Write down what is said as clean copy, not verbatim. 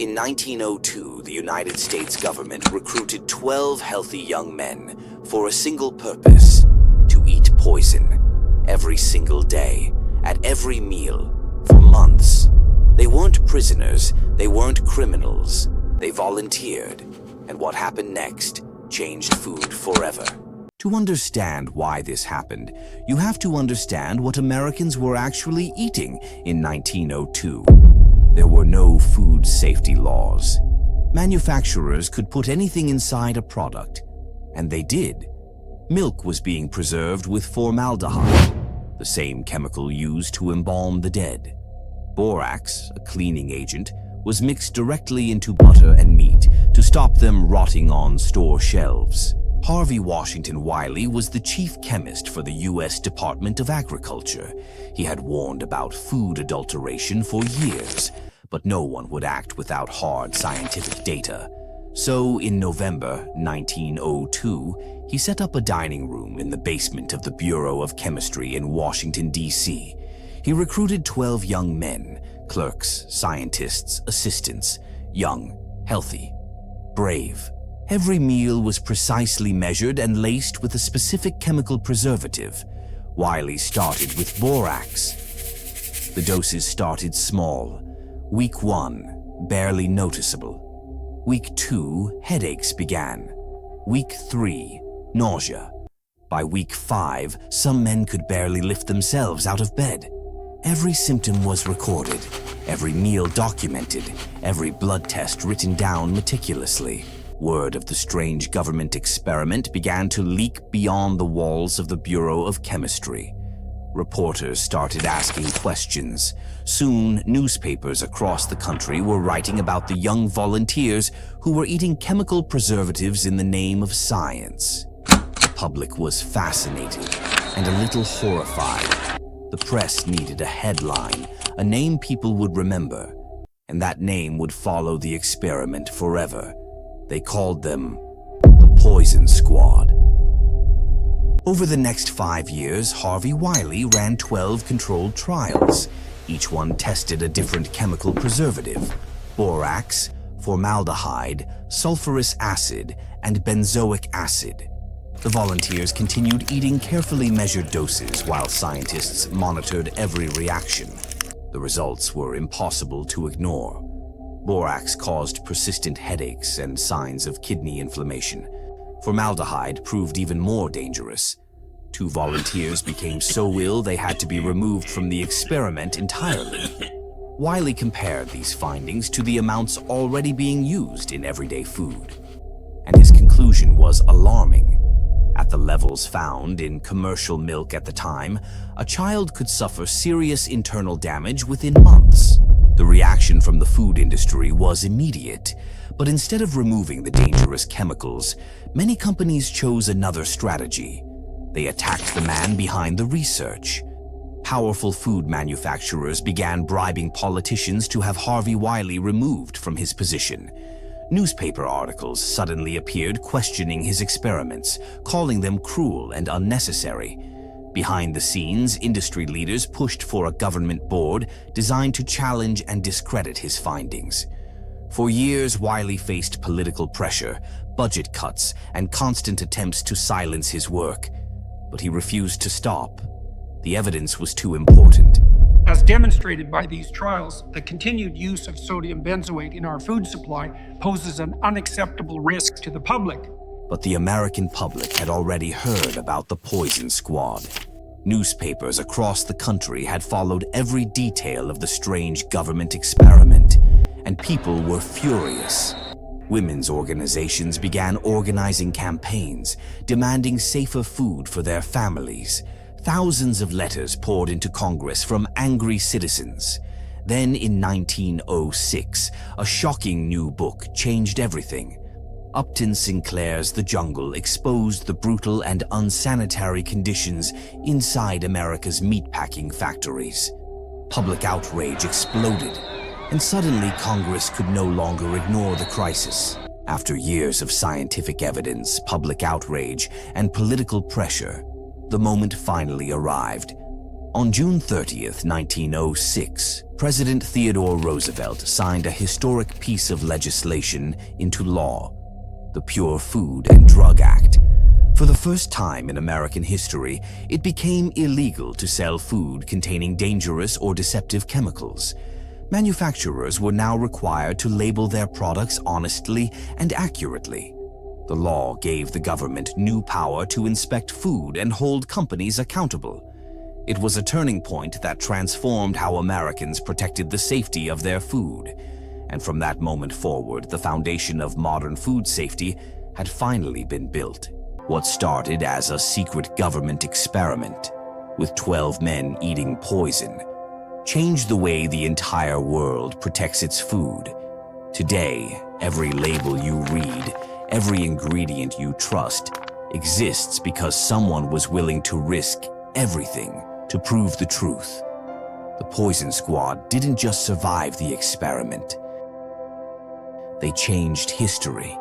In 1902, the United States government recruited 12 healthy young men for a single purpose: to eat poison every single day, at every meal, for months. They weren't prisoners, they weren't criminals. They volunteered, and what happened next changed food forever. To understand why this happened, you have to understand what Americans were actually eating in 1902. There were no food safety laws. Manufacturers could put anything inside a product, and they did. Milk was being preserved with formaldehyde, the same chemical used to embalm the dead. Borax, a cleaning agent, was mixed directly into butter and meat to stop them rotting on store shelves. Harvey Washington Wiley was the chief chemist for the U.S. Department of Agriculture. He had warned about food adulteration for years, but no one would act without hard scientific data. So, in November 1902, he set up a dining room in the basement of the Bureau of Chemistry in Washington, D.C. He recruited 12 young men, clerks, scientists, assistants, young, healthy, brave. Every meal was precisely measured and laced with a specific chemical preservative. Wiley started with borax. The doses started small. Week 1, barely noticeable. Week 2, headaches began. Week 3, nausea. By week 5, some men could barely lift themselves out of bed. Every symptom was recorded, every meal documented, every blood test written down meticulously. Word of the strange government experiment began to leak beyond the walls of the Bureau of Chemistry. Reporters started asking questions. Soon, newspapers across the country were writing about the young volunteers who were eating chemical preservatives in the name of science. The public was fascinated and a little horrified. The press needed a headline, a name people would remember, and that name would follow the experiment forever. They called them the Poison Squad. Over the next 5 years, Harvey Wiley ran 12 controlled trials. Each one tested a different chemical preservative: borax, formaldehyde, sulfurous acid, and benzoic acid. The volunteers continued eating carefully measured doses while scientists monitored every reaction. The results were impossible to ignore. Borax caused persistent headaches and signs of kidney inflammation. Formaldehyde proved even more dangerous. 2 volunteers became so ill they had to be removed from the experiment entirely. Wiley compared these findings to the amounts already being used in everyday food, and his conclusion was alarming. At the levels found in commercial milk at the time, a child could suffer serious internal damage within months. The reaction from the food industry was immediate, but instead of removing the dangerous chemicals, many companies chose another strategy. They attacked the man behind the research. Powerful food manufacturers began bribing politicians to have Harvey Wiley removed from his position. Newspaper articles suddenly appeared questioning his experiments, calling them cruel and unnecessary. Behind the scenes, industry leaders pushed for a government board designed to challenge and discredit his findings. For years, Wiley faced political pressure, budget cuts, and constant attempts to silence his work. But he refused to stop. The evidence was too important. As demonstrated by these trials, the continued use of sodium benzoate in our food supply poses an unacceptable risk to the public. But the American public had already heard about the Poison Squad. Newspapers across the country had followed every detail of the strange government experiment, and people were furious. Women's organizations began organizing campaigns, demanding safer food for their families. Thousands of letters poured into Congress from angry citizens. Then in 1906, a shocking new book changed everything. Upton Sinclair's The Jungle exposed the brutal and unsanitary conditions inside America's meatpacking factories. Public outrage exploded, and suddenly Congress could no longer ignore the crisis. After years of scientific evidence, public outrage, and political pressure, the moment finally arrived. On June 30th, 1906, President Theodore Roosevelt signed a historic piece of legislation into law, the Pure Food and Drug Act. For the first time in American history, it became illegal to sell food containing dangerous or deceptive chemicals. Manufacturers were now required to label their products honestly and accurately. The law gave the government new power to inspect food and hold companies accountable. It was a turning point that transformed how Americans protected the safety of their food. And from that moment forward, the foundation of modern food safety had finally been built. What started as a secret government experiment, with 12 men eating poison, changed the way the entire world protects its food. Today, every label you read, every ingredient you trust, exists because someone was willing to risk everything to prove the truth. The Poison Squad didn't just survive the experiment. They changed history.